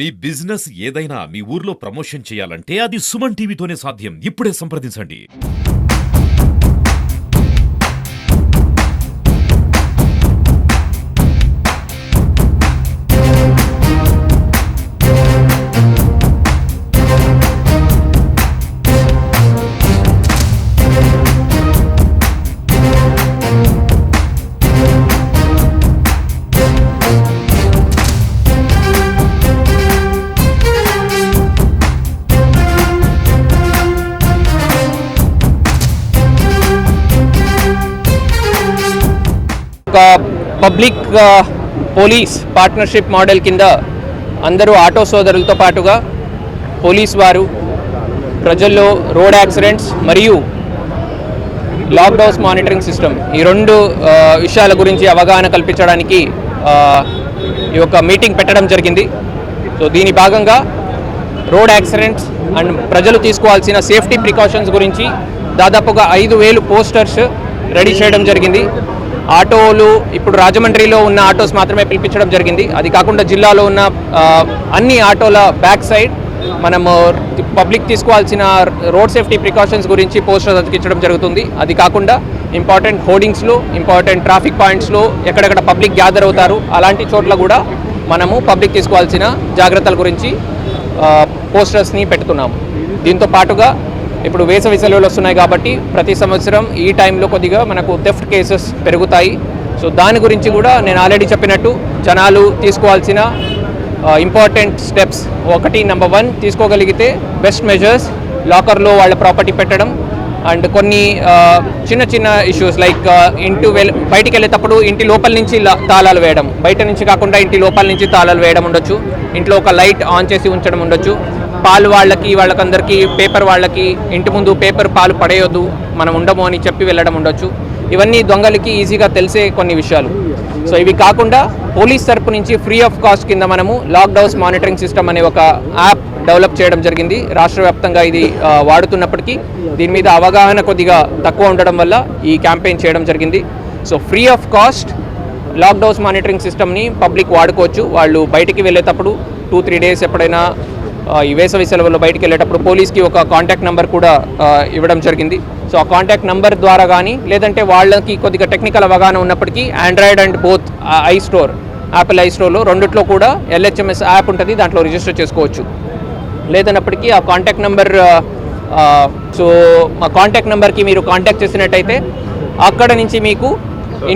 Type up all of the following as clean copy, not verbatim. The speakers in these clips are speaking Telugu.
మీ బిజినెస్ ఏదైనా మీ ఊర్లో ప్రమోషన్ చేయాలంటే అది సుమన్ టీవీతోనే సాధ్యం. ఇప్పుడే సంప్రదించండి. ఒక పబ్లిక్ పోలీస్ పార్ట్నర్షిప్ మోడల్ కింద అందరూ ఆటో సోదరులతో పాటుగా పోలీస్ వారు ప్రజల్లో రోడ్ యాక్సిడెంట్స్ మరియు లాక్డౌన్ మానిటరింగ్ సిస్టమ్ ఈ రెండు విషయాల గురించి అవగాహన కల్పించడానికి ఈ యొక్క మీటింగ్ పెట్టడం జరిగింది. సో దీని భాగంగా రోడ్ యాక్సిడెంట్స్ అండ్ ప్రజలు తీసుకోవాల్సిన సేఫ్టీ ప్రికాషన్స్ గురించి దాదాపుగా 5,000 పోస్టర్స్ రెడీ చేయడం జరిగింది. ఆటోలు ఇప్పుడు రాజమండ్రిలో ఉన్న ఆటోస్ మాత్రమే పిలిపించడం జరిగింది. అది కాకుండా జిల్లాలో ఉన్న అన్ని ఆటోల బ్యాక్ సైడ్ మనము పబ్లిక్ తీసుకోవాల్సిన రోడ్ సేఫ్టీ ప్రికాషన్స్ గురించి పోస్టర్స్ అతికించడం జరుగుతుంది. అది కాకుండా ఇంపార్టెంట్ హోర్డింగ్స్లో, ఇంపార్టెంట్ ట్రాఫిక్ పాయింట్స్లో ఎక్కడెక్కడ పబ్లిక్ గ్యాదర్ అవుతారు అలాంటి చోట్ల కూడా మనము పబ్లిక్ తీసుకోవాల్సిన జాగ్రత్తల గురించి పోస్టర్స్ని పెడుతున్నాము. దీంతో పాటుగా ఇప్పుడు వేసవి సెలవులు వస్తున్నాయి కాబట్టి ప్రతి సంవత్సరం ఈ టైంలో కొద్దిగా మనకు థెఫ్ట్ కేసెస్ పెరుగుతాయి. సో దాని గురించి కూడా నేను ఆల్రెడీ చెప్పినట్టు జనాలు తీసుకోవాల్సిన ఇంపార్టెంట్ స్టెప్స్ నెంబర్ 1 తీసుకోగలిగితే బెస్ట్ మెజర్స్ లాకర్లో వాళ్ళ ప్రాపర్టీ పెట్టడం అండ్ కొన్ని చిన్న చిన్న ఇష్యూస్ లైక్ బయటికి వెళ్ళేటప్పుడు ఇంటి లోపల నుంచి తాళాలు వేయడం, బయట నుంచి కాకుండా ఇంటి లోపల నుంచి తాళాలు వేయడం ఉండొచ్చు, ఇంట్లో ఒక లైట్ ఆన్ చేసి ఉంచడం ఉండొచ్చు, పాలు వాళ్ళకందరికీ పేపర్ వాళ్ళకి ఇంటి ముందు పేపర్ పాలు పడేయొద్దు మనం ఉండము అని చెప్పి వెళ్ళడం ఉండొచ్చు. ఇవన్నీ దొంగలకి ఈజీగా తెలిసే కొన్ని విషయాలు. సో ఇవి కాకుండా పోలీస్ తరపు నుంచి ఫ్రీ ఆఫ్ కాస్ట్ కింద మనము లాక్డౌన్ మానిటరింగ్ సిస్టమ్ అనే ఒక యాప్ డెవలప్ చేయడం జరిగింది. రాష్ట్ర వ్యాప్తంగా ఇది వాడుతున్నప్పటికీ దీని మీద అవగాహన కొద్దిగా తక్కువ ఉండడం వల్ల ఈ క్యాంపెయిన్ చేయడం జరిగింది. So free of cost lockdown monitoring సిస్టమ్ని పబ్లిక్ వాడుకోవచ్చు. వాళ్ళు బయటికి వెళ్ళేటప్పుడు 2-3 డేస్ ఎప్పుడైనా ఈ వేసవి సెలవుల్లో బయటికి వెళ్ళేటప్పుడు పోలీస్కి ఒక కాంటాక్ట్ నెంబర్ కూడా ఇవ్వడం జరిగింది. సో ఆ కాంటాక్ట్ నెంబర్ ద్వారా కానీ లేదంటే వాళ్ళకి కొద్దిగా టెక్నికల్ అవగాహన ఉన్నప్పటికీ Android and both Apple I స్టోర్లో రెండిట్లో కూడా LHMS యాప్ ఉంటుంది, దాంట్లో రిజిస్టర్ చేసుకోవచ్చు. లేదన్నప్పటికీ ఆ కాంటాక్ట్ నెంబర్ సో ఆ కాంటాక్ట్ నెంబర్కి మీరు కాంటాక్ట్ చేసినట్టయితే అక్కడ నుంచి మీకు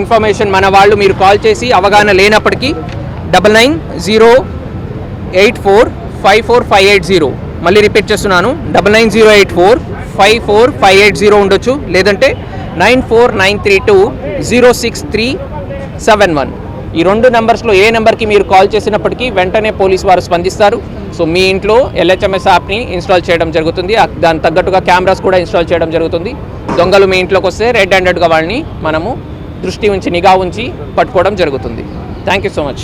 ఇన్ఫర్మేషన్ మన వాళ్ళు మీరు కాల్ చేసి అవగాహన లేనప్పటికీ 9908454580 మళ్ళీ రిపీట్ చేస్తున్నాను 9908454580 ఉండొచ్చు, లేదంటే 9493206371 ఈ రెండు నెంబర్స్లో ఏ నెంబర్కి మీరు కాల్ చేసినప్పటికీ వెంటనే పోలీస్ వారు స్పందిస్తారు. సో మీ ఇంట్లో LHMS యాప్ని ఇన్స్టాల్ చేయడం జరుగుతుంది, దానికి తగ్గట్టుగా కెమెరాస్ కూడా ఇన్స్టాల్ చేయడం జరుగుతుంది. దొంగలు మీ ఇంట్లోకి వస్తే రెడ్ హ్యాండెడ్గా వాళ్ళని మనము నిఘా ఉంచి పట్టుకోవడం జరుగుతుంది. Thank you so much.